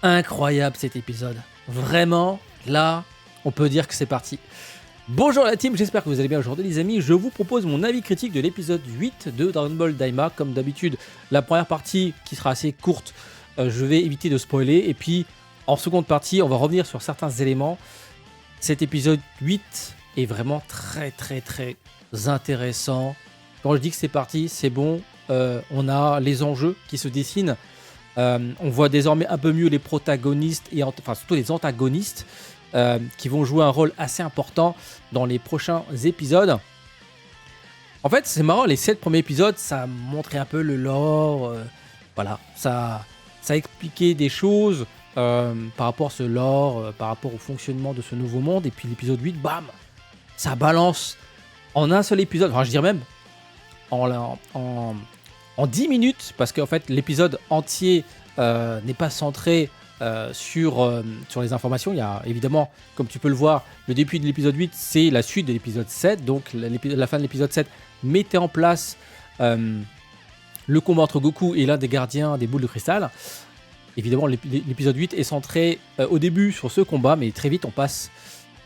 Incroyable cet épisode. Vraiment, là, on peut dire que c'est parti. Bonjour la team, j'espère que vous allez bien aujourd'hui les amis. Je vous propose mon avis critique de l'épisode 8 de Dragon Ball Daima. Comme d'habitude, la première partie qui sera assez courte, je vais éviter de spoiler. Et puis, en seconde partie, on va revenir sur certains éléments. Cet épisode 8 est vraiment très intéressant. Quand je dis que c'est parti, c'est bon. On a les enjeux qui se dessinent. On voit désormais un peu mieux les protagonistes et enfin surtout les antagonistes qui vont jouer un rôle assez important dans les prochains épisodes. En fait, c'est marrant, les 7 premiers épisodes, ça montrait un peu le lore. Voilà, ça expliquait des choses par rapport à ce lore, par rapport au fonctionnement de ce nouveau monde. Et puis l'épisode 8, bam, ça balance en un seul épisode. Enfin, je dirais même en 10 minutes, parce qu'en fait, l'épisode entier n'est pas centré sur les informations. Il y a évidemment, comme tu peux le voir, le début de l'épisode 8, c'est la suite de l'épisode 7. Donc, la fin de l'épisode 7 mettait en place le combat entre Goku et l'un des gardiens des boules de cristal. Évidemment, l'épisode 8 est centré au début sur ce combat, mais très vite, on passe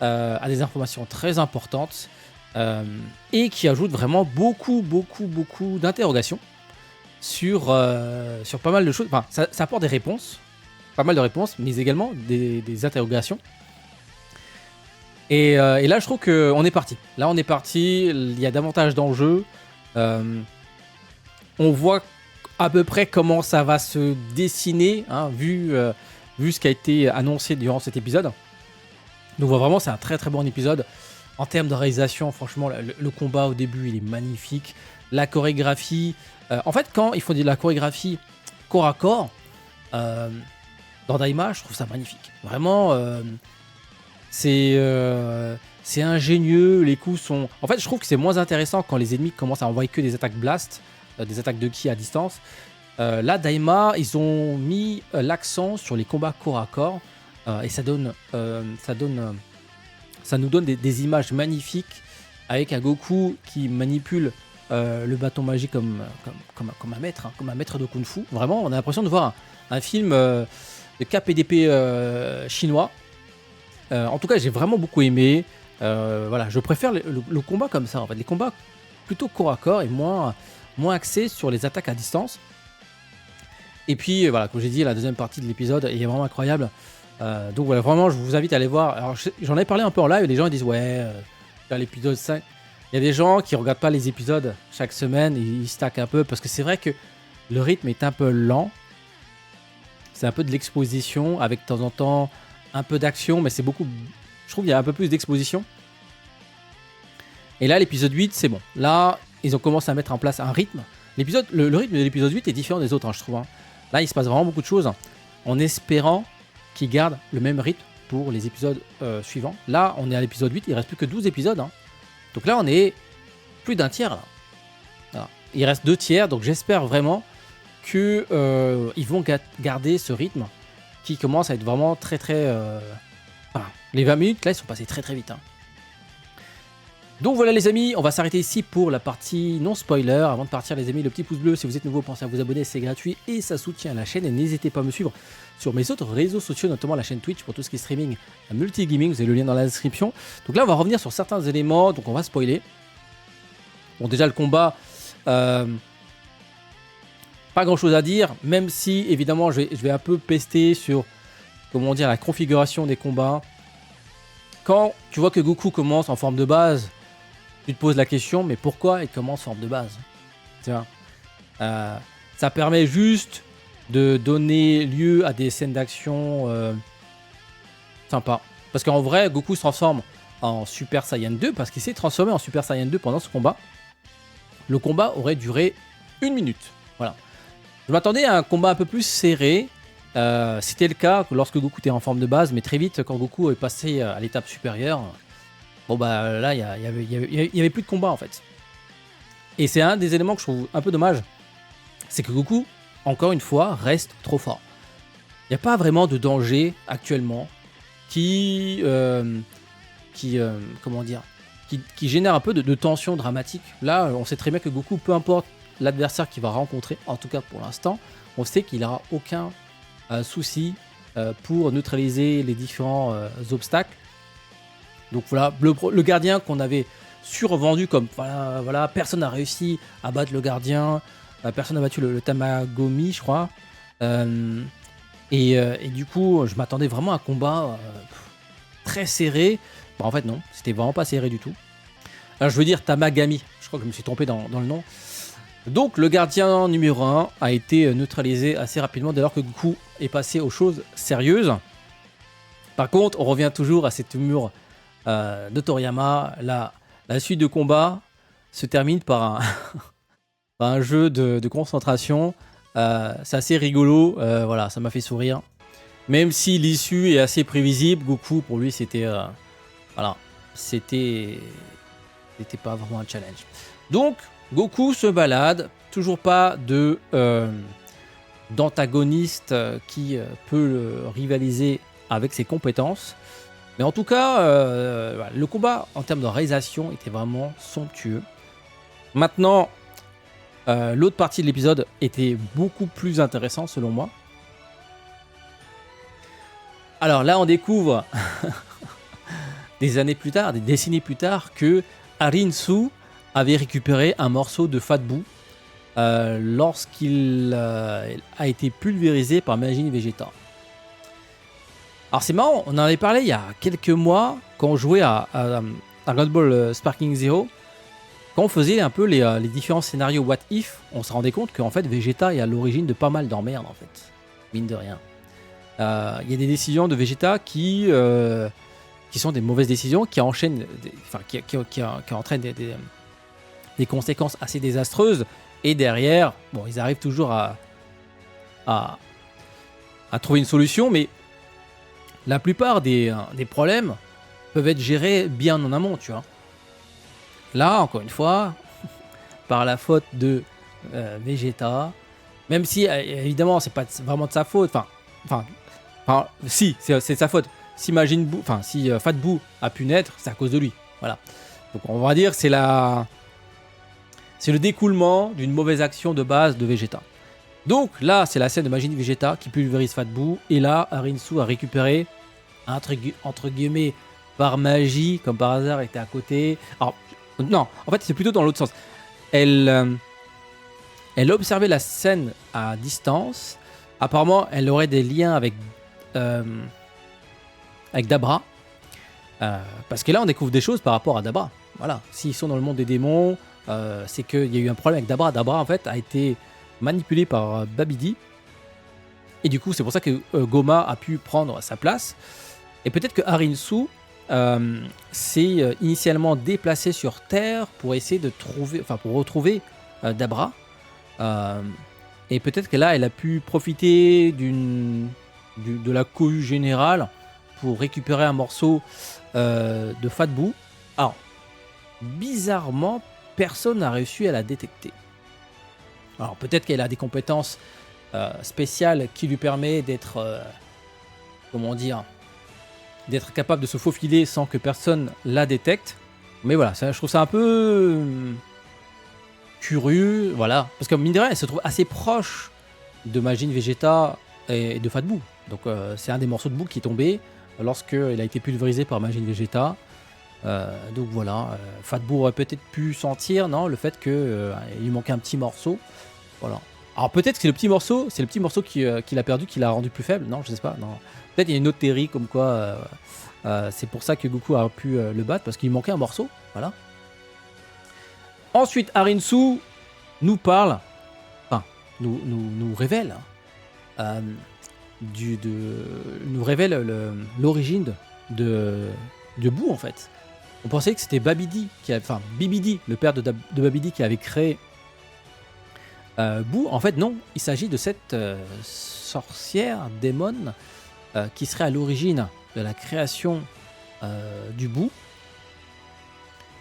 à des informations très importantes et qui ajoutent vraiment beaucoup d'interrogations sur pas mal de choses. Enfin, ça apporte des réponses, pas mal de réponses, mais également des interrogations. Et là, je trouve qu'on est parti. Là, on est parti. Il y a davantage d'enjeux. On voit à peu près comment ça va se dessiner, hein, vu ce qui a été annoncé durant cet épisode. Donc, vraiment, c'est un très bon épisode. En termes de réalisation, franchement, le combat au début, il est magnifique. La chorégraphie. En fait, quand il faut de la chorégraphie corps à corps, dans Daima, je trouve ça magnifique. Vraiment, c'est ingénieux. Les coups sont. En fait, je trouve que c'est moins intéressant quand les ennemis commencent à envoyer que des attaques blast, des attaques de ki à distance. Là, Daima, ils ont mis l'accent sur les combats corps à corps, et ça nous donne des images magnifiques avec un Goku qui manipule le bâton magique comme un maître, hein, comme un maître de Kung Fu. Vraiment, on a l'impression de voir un film de KPDP chinois. En tout cas, j'ai vraiment beaucoup aimé. Voilà, je préfère le combat comme ça, en fait. Les combats plutôt corps à corps et moins axés sur les attaques à distance. Et puis, voilà, comme j'ai dit, la deuxième partie de l'épisode est vraiment incroyable. Donc voilà, vraiment, je vous invite à aller voir. Alors, j'en ai parlé un peu en live et les gens ils disent ouais, dans l'épisode 5, il y a des gens qui regardent pas les épisodes chaque semaine, ils stackent un peu parce que c'est vrai que le rythme est un peu lent. C'est un peu de l'exposition avec de temps en temps un peu d'action, mais c'est beaucoup. Je trouve qu'il y a un peu plus d'exposition. Et là, l'épisode 8, c'est bon. Là, ils ont commencé à mettre en place un rythme. Le rythme de l'épisode 8 est différent des autres, hein, je trouve. Hein. Là, il se passe vraiment beaucoup de choses en espérant qu'ils gardent le même rythme pour les épisodes suivants. Là, on est à l'épisode 8, il reste plus que 12 épisodes. Hein. Donc là, on est plus d'un tiers. Là. Voilà. Il reste 2 tiers, donc j'espère vraiment qu'ils vont garder ce rythme qui commence à être vraiment très... Enfin, les 20 minutes, là, ils sont passés très vite. Hein. Donc voilà les amis, on va s'arrêter ici pour la partie non spoiler. Avant de partir les amis, le petit pouce bleu, si vous êtes nouveau, pensez à vous abonner, c'est gratuit et ça soutient la chaîne. Et n'hésitez pas à me suivre sur mes autres réseaux sociaux, notamment la chaîne Twitch pour tout ce qui est streaming, multi-gaming, vous avez le lien dans la description. Donc là on va revenir sur certains éléments, donc on va spoiler. Bon déjà le combat, pas grand chose à dire, même si évidemment je vais un peu pester sur, comment dire, la configuration des combats. Quand tu vois que Goku commence en forme de base, tu te poses la question, mais pourquoi il commence en forme de base? Tu vois, ça permet juste de donner lieu à des scènes d'action sympas. Parce qu'en vrai, Goku se transforme en Super Saiyan 2 parce qu'il s'est transformé en Super Saiyan 2 pendant ce combat. Le combat aurait duré 1 minute. Voilà. Je m'attendais à un combat un peu plus serré. C'était le cas lorsque Goku était en forme de base, mais très vite, quand Goku est passé à l'étape supérieure, bon bah là, il y avait plus de combat en fait. Et c'est un des éléments que je trouve un peu dommage, c'est que Goku, encore une fois, reste trop fort. Il n'y a pas vraiment de danger actuellement qui génère un peu de tension dramatique. Là, on sait très bien que Goku, peu importe l'adversaire qu'il va rencontrer, en tout cas pour l'instant, on sait qu'il n'aura aucun souci pour neutraliser les différents obstacles. Donc voilà, le gardien qu'on avait survendu comme voilà, personne n'a réussi à battre le gardien, personne n'a battu le Tamagomi, je crois. Et du coup, je m'attendais vraiment à un combat très serré. Bon, en fait, non, c'était vraiment pas serré du tout. Alors, je veux dire Tamagami, je crois que je me suis trompé dans le nom. Donc, le gardien numéro 1 a été neutralisé assez rapidement dès lors que Goku est passé aux choses sérieuses. Par contre, on revient toujours à cet humour de Toriyama. La suite de combat se termine par un jeu de concentration. C'est assez rigolo, voilà, ça m'a fait sourire. Même si l'issue est assez prévisible, Goku, pour lui, c'était pas vraiment un challenge. Donc, Goku se balade, toujours pas d'antagoniste qui peut rivaliser avec ses compétences. Mais en tout cas, le combat en termes de réalisation était vraiment somptueux. Maintenant, l'autre partie de l'épisode était beaucoup plus intéressante selon moi. Alors là, on découvre des années plus tard, des décennies plus tard, que Arinsu avait récupéré un morceau de Fat-Buu lorsqu'il a été pulvérisé par Majin Vegeta. Alors c'est marrant, on en avait parlé il y a quelques mois quand on jouait à Dragon Ball Sparking Zero. Quand on faisait un peu les différents scénarios What If, on se rendait compte qu'en fait Vegeta est à l'origine de pas mal d'emmerdes en fait, mine de rien. Il y a des décisions de Vegeta qui sont des mauvaises décisions, qui enchaînent, qui entraînent des conséquences assez désastreuses. Et derrière, bon, ils arrivent toujours à trouver une solution, mais la plupart des problèmes peuvent être gérés bien en amont, tu vois. Là, encore une fois, par la faute de Vegeta, même si évidemment c'est pas vraiment de sa faute, si c'est de sa faute. Si Fat-Buu a pu naître, c'est à cause de lui. Voilà. Donc on va dire c'est le découlement d'une mauvaise action de base de Vegeta. Donc là, c'est la scène de Majin Vegeta qui pulvérise Fat-Buu. Et là, Arinsu a récupéré, entre guillemets, par magie, comme par hasard, était à côté. Alors, non, en fait, c'est plutôt dans l'autre sens. Elle observait la scène à distance. Apparemment, elle aurait des liens avec Dabra. Parce que là, on découvre des choses par rapport à Dabra. Voilà, s'ils sont dans le monde des démons, c'est qu'il y a eu un problème avec Dabra. Dabra, en fait, a été manipulé par Babidi. Et du coup, c'est pour ça que Goma a pu prendre sa place. Et peut-être que Arinsu s'est initialement déplacé sur Terre pour essayer pour retrouver Dabra. Et peut-être que là, elle a pu profiter de la cohue générale pour récupérer un morceau de Fat-Buu. Alors, bizarrement, personne n'a réussi à la détecter. Alors, peut-être qu'elle a des compétences spéciales qui lui permettent d'être d'être capable de se faufiler sans que personne la détecte. Mais voilà, je trouve ça un peu curieux, voilà. Parce que mine de rien, elle se trouve assez proche de Majin Vegeta et de Fat-Buu. Donc c'est un des morceaux de boue qui est tombé lorsqu'il a été pulvérisé par Majin Vegeta. Donc voilà, Fat-Buu aurait peut-être pu sentir le fait qu'il lui manquait un petit morceau. Voilà. Alors peut-être que c'est le petit morceau qu'il a perdu, qui l'a rendu plus faible. Non, je sais pas. Non. Peut-être il y a une autre théorie comme quoi c'est pour ça que Goku a pu le battre, parce qu'il manquait un morceau. Voilà. Ensuite, Arinsu nous parle, nous révèle, nous révèle l'origine de Buu en fait. On pensait que c'était Babidi, Bibidi, le père de Babidi, qui avait créé Buu. En fait, non, il s'agit de cette sorcière démon qui serait à l'origine de la création du Buu.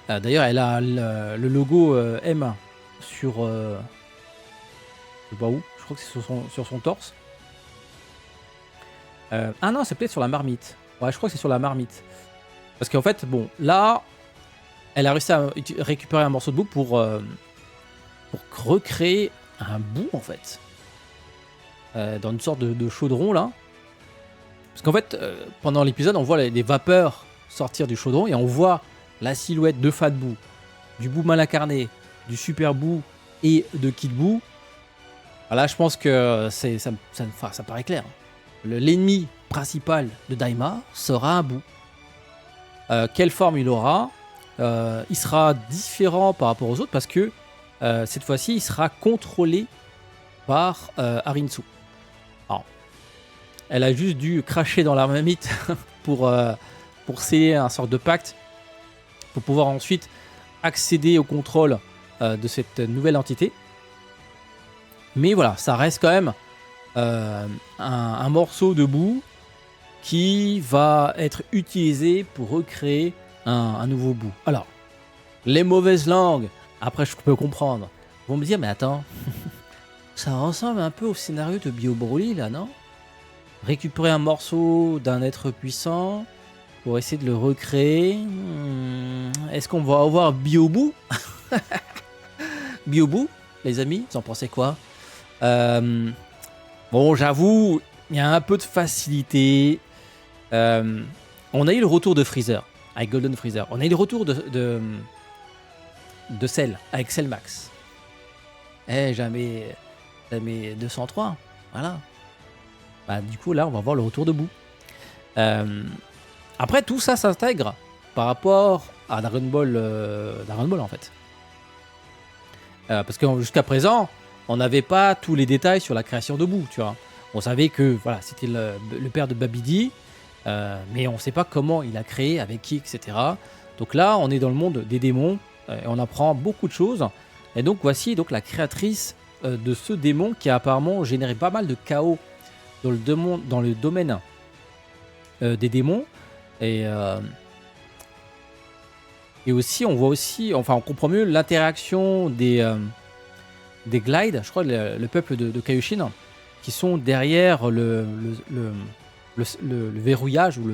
D'ailleurs, elle a le logo M sur... je sais pas où, je crois que c'est sur son torse. Ah non, c'est peut-être sur la marmite. Ouais, je crois que c'est sur la marmite. Parce qu'en fait, bon, là, elle a réussi à récupérer un morceau de Buu pour recréer un Buu, en fait. Dans une sorte de chaudron, là. Parce qu'en fait, pendant l'épisode, on voit les vapeurs sortir du chaudron et on voit la silhouette de Fat Boo, du Boo mal incarné, du Super Boo et de Kid Boo. Là, je pense que ça paraît clair. L'ennemi principal de Daima sera un Boo. Quelle forme il aura? Il sera différent par rapport aux autres parce que cette fois-ci, il sera contrôlé par Arinsu. Alors, elle a juste dû cracher dans la marmite pour sceller un sorte de pacte pour pouvoir ensuite accéder au contrôle de cette nouvelle entité. Mais voilà, ça reste quand même un morceau de boue qui va être utilisé pour recréer un nouveau bout. Alors, les mauvaises langues, après je peux comprendre, vont me dire, mais attends, ça ressemble un peu au scénario de Bio Broly là, non? Récupérer un morceau d'un être puissant pour essayer de le recréer. Est-ce qu'on va avoir Bio-Boo? Bio-Boo, les amis, vous en pensez quoi? Bon, j'avoue, il y a un peu de facilité. On a eu le retour de Freezer, avec Golden Freezer. On a eu le retour de Cell, avec Cell Max. Jamais 203, voilà. Du coup, là, on va voir le retour de Boo. Après, tout ça s'intègre par rapport à Dragon Ball, en fait. Parce que jusqu'à présent, on n'avait pas tous les détails sur la création de Boo, tu vois. On savait que voilà, c'était le père de Babidi, mais on ne sait pas comment il a créé, avec qui, etc. Donc là, on est dans le monde des démons, et on apprend beaucoup de choses. Et donc, voici donc la créatrice de ce démon qui a apparemment généré pas mal de chaos dans le domaine des démons. Et aussi, on voit aussi, enfin, on comprend mieux l'interaction des glides, je crois, le peuple de Kaioshin, qui sont derrière le verrouillage ou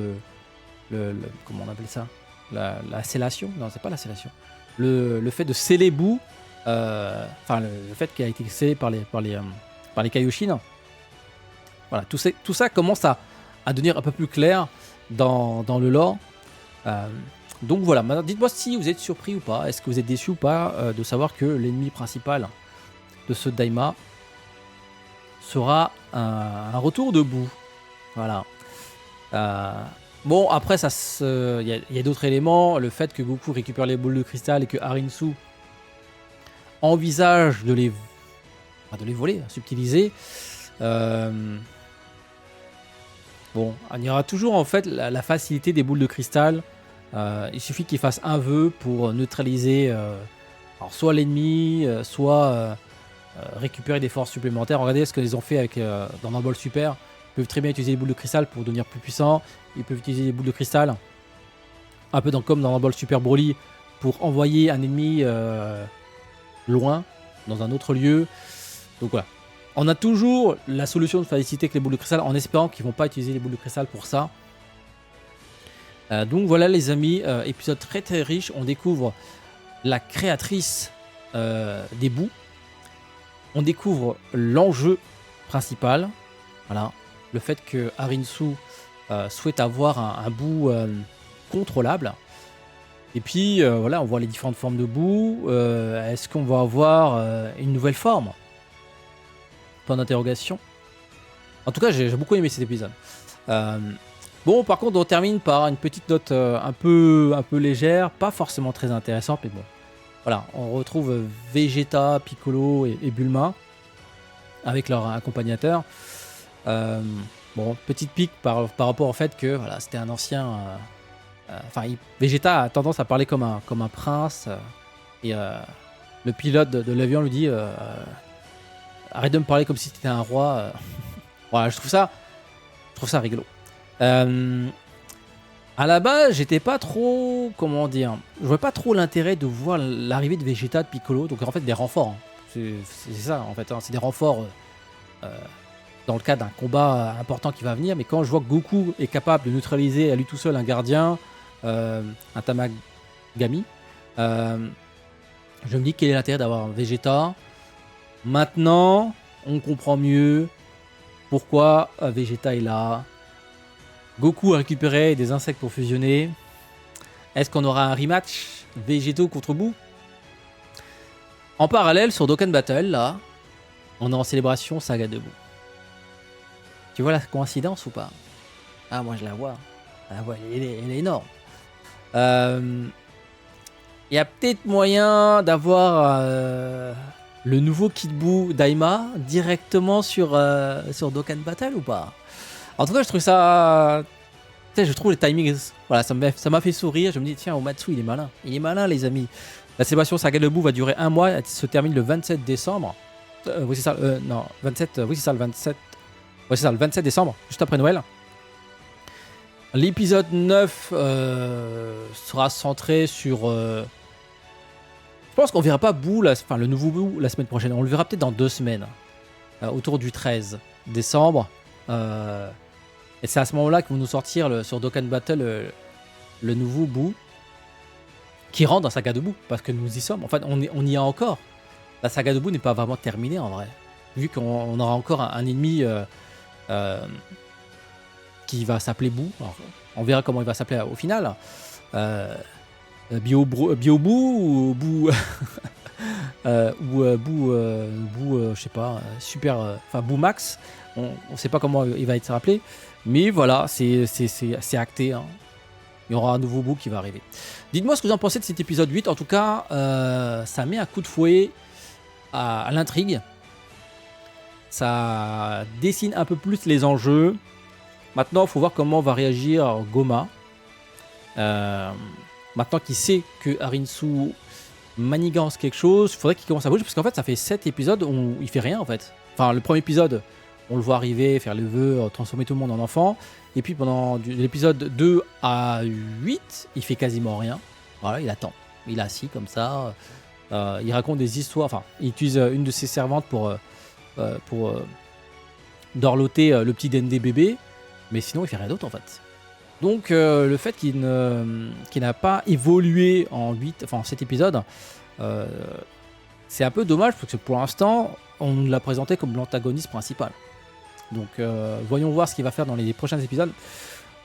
comment on appelle ça, la scellation. Non, c'est pas la scellation. Le fait de sceller Boo, enfin le fait qu'il a été scellé par les Kaioshin. Voilà, tout ça commence à devenir un peu plus clair dans le lore. Donc voilà, maintenant dites-moi si vous êtes surpris ou pas. Est-ce que vous êtes déçu ou pas de savoir que l'ennemi principal de ce Daima sera un retour de Boo. Voilà. Bon, après, il y a d'autres éléments. Le fait que Goku récupère les boules de cristal et que Arinsu envisage de les voler, subtiliser. Bon, il y aura toujours en fait la facilité des boules de cristal. Il suffit qu'il fasse un vœu pour neutraliser alors soit l'ennemi, soit récupérer des forces supplémentaires. Regardez ce qu'ils ont fait avec dans Dragon Ball Super. Ils peuvent très bien utiliser les boules de cristal pour devenir plus puissants. Ils peuvent utiliser les boules de cristal un peu comme dans Dragon Ball Super Broly pour envoyer un ennemi loin, dans un autre lieu. Donc voilà. On a toujours la solution de faciliter avec les boules de cristal en espérant qu'ils ne vont pas utiliser les boules de cristal pour ça. Donc voilà les amis, épisode très très riche. On découvre la créatrice des bouts. On découvre l'enjeu principal. Voilà. Le fait que Arinsu souhaite avoir un bout contrôlable. Et puis voilà, on voit les différentes formes de boue. Est-ce qu'on va avoir une nouvelle forme? Point d'interrogation. En tout cas, j'ai beaucoup aimé cet épisode. Bon, par contre, on termine par une petite note un peu légère, pas forcément très intéressante, mais bon. Voilà, on retrouve Vegeta, Piccolo et Bulma avec leur accompagnateur. Bon, petite pique par rapport au fait que voilà, c'était un ancien. Vegeta a tendance à parler comme un prince. Et le pilote de l'avion lui dit arrête de me parler comme si tu étais un roi. Voilà, je trouve ça rigolo. À la base, j'étais pas trop, comment dire, je vois pas trop l'intérêt de voir l'arrivée de Vegeta, de Piccolo, donc en fait des renforts. Hein. C'est ça en fait, hein. C'est des renforts dans le cas d'un combat important qui va venir. Mais quand je vois que Goku est capable de neutraliser à lui tout seul un gardien, un Tamagami, je me dis quel est l'intérêt d'avoir un Vegeta. Maintenant, on comprend mieux pourquoi Vegeta est là. Goku a récupéré des insectes pour fusionner. Est-ce qu'on aura un rematch Végétaux contre Boo? En parallèle, sur Dokkan Battle, là, on est en célébration Saga de Boo. Tu vois la coïncidence ou pas? Ah, moi je la vois. Ah ouais, elle est énorme. Il y a peut-être moyen d'avoir le nouveau Kid Boo Daima directement sur Dokkan Battle ou pas? En tout cas, je trouve ça... Tu sais, je trouve les timings... Voilà, ça m'a fait sourire. Je me dis, tiens, Omatsu, il est malin. Il est malin, les amis. La célébration Saga de Boo va durer un mois. Elle se termine le 27 décembre. Oui, c'est ça. Non, 27... oui, c'est ça, le 27... Ouais, c'est ça, le 27 décembre, juste après Noël. L'épisode 9 sera centré sur... Je pense qu'on verra pas Boo, enfin le nouveau Boo, la semaine prochaine. On le verra peut-être dans 2 semaines, autour du 13 décembre. Et c'est à ce moment-là qu'ils vont nous sortir sur Dokkan Battle le nouveau Boo qui rentre dans Saga de Boo, parce que nous y sommes. En fait, on y est encore. La Saga de Boo n'est pas vraiment terminée en vrai, vu qu'on aura encore un ennemi qui va s'appeler Boo. Alors, on verra comment il va s'appeler au final. Bio-Boo ou Boo ou Boo, je sais pas, super, enfin Boo Max. On sait pas comment il va être rappelé, mais voilà, c'est acté. Hein. Il y aura un nouveau Boo qui va arriver. Dites-moi ce que vous en pensez de cet épisode 8. En tout cas, ça met un coup de fouet à l'intrigue. Ça dessine un peu plus les enjeux. Maintenant, il faut voir comment va réagir Goma. Maintenant qu'il sait que Harinsu manigance quelque chose, il faudrait qu'il commence à bouger, parce qu'en fait, ça fait 7 épisodes où il fait rien, en fait. Enfin, le premier épisode, on le voit arriver, faire le vœu, transformer tout le monde en enfant. Et puis, pendant l'épisode 2 à 8, il fait quasiment rien. Voilà, il attend. Il est assis comme ça. Il raconte des histoires. Enfin, il utilise une de ses servantes pour dorloter le petit Dendé bébé. Mais sinon, il fait rien d'autre, en fait. Donc le fait qu'il n'a pas évolué en 7 épisodes, c'est un peu dommage parce que pour l'instant, on nous l'a présenté comme l'antagoniste principal. Donc voyons voir ce qu'il va faire dans les prochains épisodes.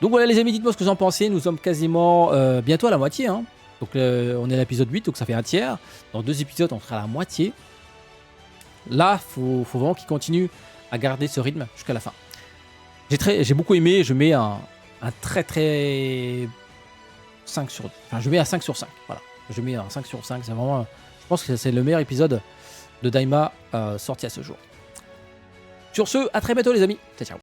Donc voilà les amis, dites-moi ce que vous en pensez. Nous sommes quasiment bientôt à la moitié. Hein. Donc on est à l'épisode 8, donc ça fait un tiers. Dans 2 épisodes, on sera à la moitié. Là, faut vraiment qu'il continue à garder ce rythme jusqu'à la fin. J'ai beaucoup aimé, je mets un très 5 sur... Enfin, je mets un 5 sur 5. Voilà. Je mets un 5 sur 5. C'est vraiment... Je pense que c'est le meilleur épisode de Daima sorti à ce jour. Sur ce, à très bientôt les amis. Ciao, ciao.